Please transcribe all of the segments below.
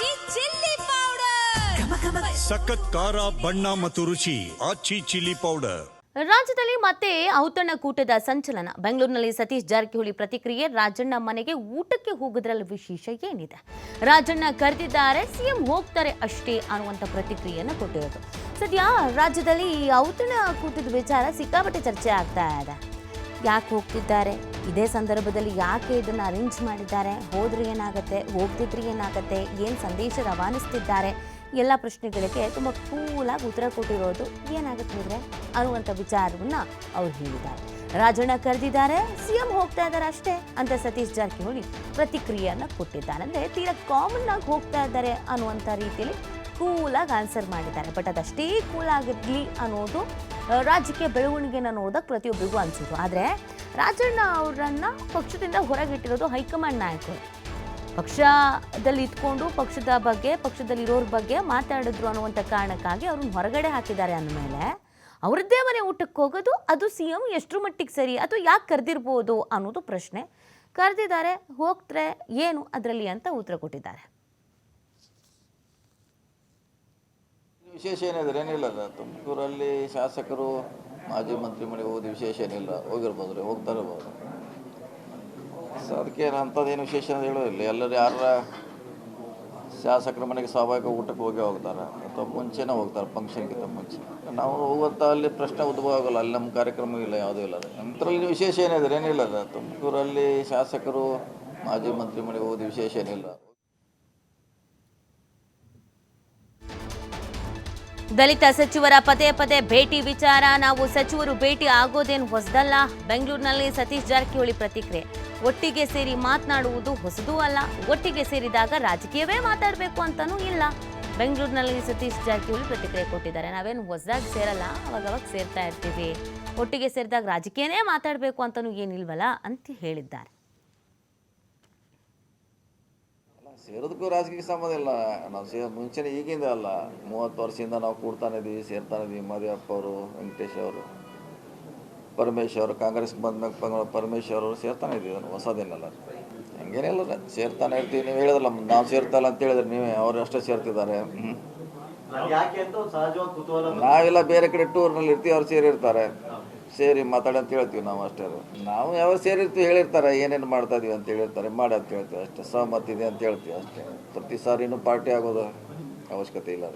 ಆಚಿ chilli powder ಸಖತ್ ಖಾರ ಬಣ್ಣ ಮತ್ತು ರುಚಿ ಆಚಿ ಚಿಲ್ಲಿ ಪೌಡರ್. ರಾಜ್ಯದಲ್ಲಿ ಮತ್ತೆ ಔತಣ ಕೂಟದ ಸಂಚಲನ. ಬೆಂಗಳೂರಿನಲ್ಲಿ ಸತೀಶ್ ಜಾರಕಿಹೊಳಿ ಪ್ರತಿಕ್ರಿಯೆ. ರಾಜಣ್ಣ ಮನೆಗೆ ಊಟಕ್ಕೆ ಹೋಗೋದ್ರಲ್ಲಿ ವಿಶೇಷ ಏನಿದೆ? ರಾಜಣ್ಣ ಕರೆದಿದ್ದಾರೆ, ಸಿಎಂ ಹೋಗ್ತಾರೆ ಅಷ್ಟೇ ಅನ್ನುವಂಥ ಪ್ರತಿಕ್ರಿಯೆಯನ್ನು ಕೊಟ್ಟಿರೋದು. ಸದ್ಯ ರಾಜ್ಯದಲ್ಲಿ ಈ ಔತಣ ಕೂಟದ ವಿಚಾರ ಸಿಕ್ಕಾಪಟ್ಟೆ ಚರ್ಚೆ ಆಗ್ತಾ ಇದೆ. ಯಾಕೆ ಹೋಗ್ತಿದ್ದಾರೆ, ಇದೇ ಸಂದರ್ಭದಲ್ಲಿ ಯಾಕೆ ಇದನ್ನು ಅರೇಂಜ್ ಮಾಡಿದ್ದಾರೆ, ಹೋದ್ರೆ ಏನಾಗುತ್ತೆ, ಹೋಗ್ತಿದ್ರೆ ಏನಾಗುತ್ತೆ, ಏನು ಸಂದೇಶ ರವಾನಿಸ್ತಿದ್ದಾರೆ, ಎಲ್ಲ ಪ್ರಶ್ನೆಗಳಿಗೆ ತುಂಬ ಕೂಲಾಗಿ ಉತ್ತರ ಕೊಟ್ಟಿರೋದು. ಏನಾಗುತ್ತೆ ಅಂದರೆ ಅನ್ನುವಂಥ ವಿಚಾರವನ್ನು ಅವ್ರು ಹೇಳಿದ್ದಾರೆ. ರಾಜಣ್ಣ ಕರೆದಿದ್ದಾರೆ, ಸಿಎಂ ಹೋಗ್ತಾ ಇದ್ದಾರೆ ಅಷ್ಟೇ ಅಂತ ಸತೀಶ್ ಜಾರಕಿಹೊಳಿ ಪ್ರತಿಕ್ರಿಯೆಯನ್ನು ಕೊಟ್ಟಿದ್ದಾರೆ. ಅಂದರೆ ತೀರಾ ಕಾಮನ್ ಆಗಿ ಹೋಗ್ತಾ ಇದ್ದಾರೆ ಅನ್ನುವಂಥ ರೀತಿಯಲ್ಲಿ ಕೂಲಾಗಿ ಆನ್ಸರ್ ಮಾಡಿದ್ದಾರೆ. ಬಟ್ ಅದಷ್ಟೇ ಕೂಲಾಗಿರಲಿ ಅನ್ನೋದು ರಾಜ್ಯಕ್ಕೆ ಬೆಳವಣಿಗೆನ ನೋಡಿದಾಗ ಪ್ರತಿಯೊಬ್ಬರಿಗೂ ಅನಿಸೋದು. ಆದರೆ ರಾಜಣ್ಣ ಅವರನ್ನು ಪಕ್ಷದಿಂದ ಹೊರಗಿಟ್ಟಿರೋದು ಹೈಕಮಾಂಡ್ ನಾಯಕರು. ಪಕ್ಷದಲ್ಲಿ ಇದ್ಕೊಂಡು ಪಕ್ಷದ ಬಗ್ಗೆ, ಪಕ್ಷದಲ್ಲಿರೋರ ಬಗ್ಗೆ ಮಾತಾಡಿದ್ರು ಅನ್ನುವಂಥ ಕಾರಣಕ್ಕಾಗಿ ಅವ್ರನ್ನ ಹೊರಗಡೆ ಹಾಕಿದ್ದಾರೆ ಅಂದಮೇಲೆ ಅವರದ್ದೇ ಮನೆ ಊಟಕ್ಕೆ ಹೋಗೋದು ಅದು ಸಿ ಎಂ ಎಷ್ಟರ ಮಟ್ಟಿಗೆ ಸರಿ, ಅಥವಾ ಯಾಕೆ ಕರೆದಿರ್ಬೋದು ಅನ್ನೋದು ಪ್ರಶ್ನೆ. ಕರೆದಿದ್ದಾರೆ, ಹೋಗ್ತಾರೆ, ಏನು ಅದರಲ್ಲಿ ಅಂತ ಉತ್ತರ ಕೊಟ್ಟಿದ್ದಾರೆ. ವಿಶೇಷ ಏನಿದ್ರೆ ಏನಿಲ್ಲ, ತುಮಕೂರಲ್ಲಿ ಶಾಸಕರು ಮಾಜಿ ಮಂತ್ರಿ ಮನೆಗೆ ಹೋಗೋದು ವಿಶೇಷ ಏನಿಲ್ಲ, ಹೋಗಿರ್ಬೋದು, ಹೋಗ್ತಾ ಇರ್ಬೋದು. ಸೊ ಅದಕ್ಕೆ ಅಂಥದ್ದೇನು ವಿಶೇಷ ಅಂತ ಹೇಳೋದಿಲ್ಲ. ಎಲ್ಲರೂ ಯಾರ ಶಾಸಕರ ಮನೆಗೆ ಸ್ವಾಭಾವಿಕ ಊಟಕ್ಕೆ ಹೋಗ್ತಾರೆ, ಅಥವಾ ಮುಂಚೆನೇ ಹೋಗ್ತಾರೆ, ಫಂಕ್ಷನ್ಗಿಂತ ಮುಂಚೆ. ನಾವು ಹೋಗುವಂಥ ಅಲ್ಲಿ ಪ್ರಶ್ನೆ ಉದ್ಭವ ಆಗೋಲ್ಲ, ಅಲ್ಲಿ ನಮ್ಮ ಕಾರ್ಯಕ್ರಮ ಇಲ್ಲ, ಯಾವುದೂ ಇಲ್ಲ. ಅದರಲ್ಲಿ ವಿಶೇಷ ಏನಿದ್ರೆ ಏನಿಲ್ಲ, ತುಮಕೂರಲ್ಲಿ ಶಾಸಕರು ಮಾಜಿ ಮಂತ್ರಿ ಮನೆಗೆ ಹೋಗೋದು ವಿಶೇಷ ಏನಿಲ್ಲ. ದಲಿತ ಸಚಿವರ ಪದೇ ಪದೇ ಭೇಟಿ ವಿಚಾರ. ನಾವು ಸಚಿವರು ಭೇಟಿ ಆಗೋದೇನು ಹೊಸದಲ್ಲ. ಬೆಂಗಳೂರಿನಲ್ಲಿ ಸತೀಶ್ ಜಾರಕಿಹೊಳಿ ಪ್ರತಿಕ್ರಿಯೆ. ಒಟ್ಟಿಗೆ ಸೇರಿ ಮಾತನಾಡುವುದು ಹೊಸದೂ ಅಲ್ಲ. ಒಟ್ಟಿಗೆ ಸೇರಿದಾಗ ರಾಜಕೀಯವೇ ಮಾತಾಡಬೇಕು ಅಂತನೂ ಇಲ್ಲ. ಬೆಂಗಳೂರಿನಲ್ಲಿ ಸತೀಶ್ ಜಾರಕಿಹೊಳಿ ಪ್ರತಿಕ್ರಿಯೆ ಕೊಟ್ಟಿದ್ದಾರೆ. ನಾವೇನು ಹೊಸದಾಗಿ ಸೇರಲ್ಲ, ಅವಾಗವಾಗ ಸೇರ್ತಾ ಇರ್ತೀವಿ. ಒಟ್ಟಿಗೆ ಸೇರಿದಾಗ ರಾಜಕೀಯನೇ ಮಾತಾಡಬೇಕು ಅಂತನೂ ಏನಿಲ್ವಲ್ಲ ಅಂತ ಹೇಳಿದ್ದಾರೆ. ಸೇರೋದಕ್ಕೂ ರಾಜಕೀಯ ಸಂಬಂಧ ಇಲ್ಲ. ನಾವು ಮುಂಚೆನೇ ಈಗಿಂದ ಅಲ್ಲ, 30 ವರ್ಷದಿಂದ ನಾವು ಕೂಡ್ತಾನೆ ಇದ್ದೀವಿ, ಸೇರ್ತಾನೆ ಇದ್ದೀವಿ. ಮದುವೆಪ್ಪ ಅವರು, ವೆಂಕಟೇಶ್ ಅವರು, ಪರಮೇಶ್ ಅವರು, ಕಾಂಗ್ರೆಸ್ಗೆ ಬಂದ್ಮೇಲೆ ಪರಮೇಶ್ ಅವರು ಸೇರ್ತಾನೆ ಇದ್ದೀವಿ. ಅದನ್ನು ಹೊಸದೇನಲ್ಲ, ಹಂಗೇನಿಲ್ಲ, ಸೇರ್ತಾನೆ ಇರ್ತೀವಿ. ನೀವು ಹೇಳಿದ್ರಲ್ಲ, ನಾವು ಸೇರ್ತಾಯಿಲ್ಲ ಅಂತ ಹೇಳಿದ್ರೆ ನೀವೇ, ಅವರು ಅಷ್ಟೇ ಸೇರ್ತಿದ್ದಾರೆ. ನಾವೆಲ್ಲ ಬೇರೆ ಕಡೆ ಟೂರ್ನಲ್ಲಿ ಇರ್ತೀವಿ, ಅವ್ರು ಸೇರಿರ್ತಾರೆ, ಸೇರಿ ಮಾತಾಡಿ ಅಂತ ಹೇಳ್ತೀವಿ ನಾವು ಅಷ್ಟೇ. ನಾವು ಯಾವಾಗ ಸೇರಿರ್ತೀವಿ ಹೇಳಿರ್ತಾರೆ, ಏನೇನು ಮಾಡ್ತಾ ಇದೀವಿ ಅಂತ ಹೇಳಿರ್ತಾರೆ, ಮಾಡಿ ಅಂತ ಹೇಳ್ತೀವಿ ಅಷ್ಟೇ. ಸಹಮತ ಇದೆ ಅಂತ ಹೇಳ್ತೀವಿ ಅಷ್ಟೇ. ಪ್ರತಿ ಸಾರಿನೂ ಪಾರ್ಟಿ ಆಗೋದು ಅವಶ್ಯಕತೆ ಇಲ್ಲ.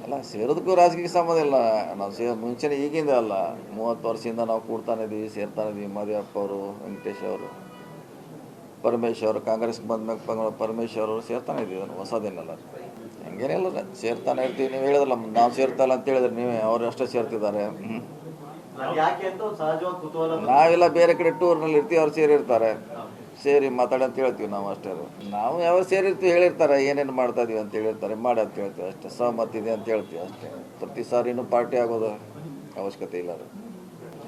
ಅಲ್ಲ, ಸೇರೋದಕ್ಕೂ ರಾಜಕೀಯ ಸಂಬಂಧ ಇಲ್ಲ. ನಾವು ಮುಂಚೆನೇ ಈಗಿಂದ ಅಲ್ಲ, 30 ವರ್ಷದಿಂದ ನಾವು ಕೂಡ್ತಾನೆ ಇದ್ದೀವಿ, ಸೇರ್ತಾನೆ ಇದ್ದೀವಿ. ಮದುವೆಪ್ಪ ಅವರು, ವೆಂಕಟೇಶ್ ಅವರು, ಪರಮೇಶ್ ಅವರು, ಕಾಂಗ್ರೆಸ್ಗೆ ಬಂದ್ಮೇಲೆ ಪರಮೇಶ್ ಅವರು ಸೇರ್ತಾನೆ ಇದ್ದೀವಿ. ಅದನ್ನು ಹೊಸದೇನಲ್ಲ, ಹಂಗೇನಿಲ್ಲ, ಸೇರ್ತಾನೆ ಇರ್ತೀವಿ. ನೀವು ಹೇಳಿದ್ರಲ್ಲ, ನಾವು ಸೇರ್ತಾಯಿಲ್ಲ ಅಂತ ಹೇಳಿದ್ರೆ ನೀವೇ, ಅವರು ಅಷ್ಟೇ ಸೇರ್ತಿದ್ದಾರೆ. ನಾವೆಲ್ಲ ಬೇರೆ ಕಡೆ ಟೂರ್ನಲ್ಲಿ ಇರ್ತೀವಿ, ಅವ್ರು ಸೇರಿರ್ತಾರೆ, ಸೇರಿ ಮಾತಾಡಿ ಅಂತ ಹೇಳ್ತೀವಿ ನಾವು ಅಷ್ಟೇ. ನಾವು ಯಾವಾಗ ಸೇರಿರ್ತೀವಿ ಹೇಳಿರ್ತಾರೆ, ಏನೇನು ಮಾಡ್ತಾ ಇದೀವಿ ಅಂತ ಹೇಳಿರ್ತಾರೆ, ಮಾಡಿ ಅಂತ ಹೇಳ್ತೀವಿ ಅಷ್ಟೇ. ಸಹಮತ ಇದೆ ಅಂತ ಹೇಳ್ತೀವಿ ಅಷ್ಟೇ. ಪ್ರತಿ ಸಾರಿನೂ ಪಾರ್ಟಿ ಆಗೋದು ಅವಶ್ಯಕತೆ ಇಲ್ಲ.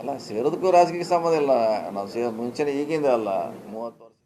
ಅಲ್ಲ, ಸೇರೋದಕ್ಕೂ ರಾಜಕೀಯ ಸಂಬಂಧ ಇಲ್ಲ. ನಾವು ಮುಂಚೆನೇ ಈಗಿಂದ ಅಲ್ಲ, 30 ವರ್ಷ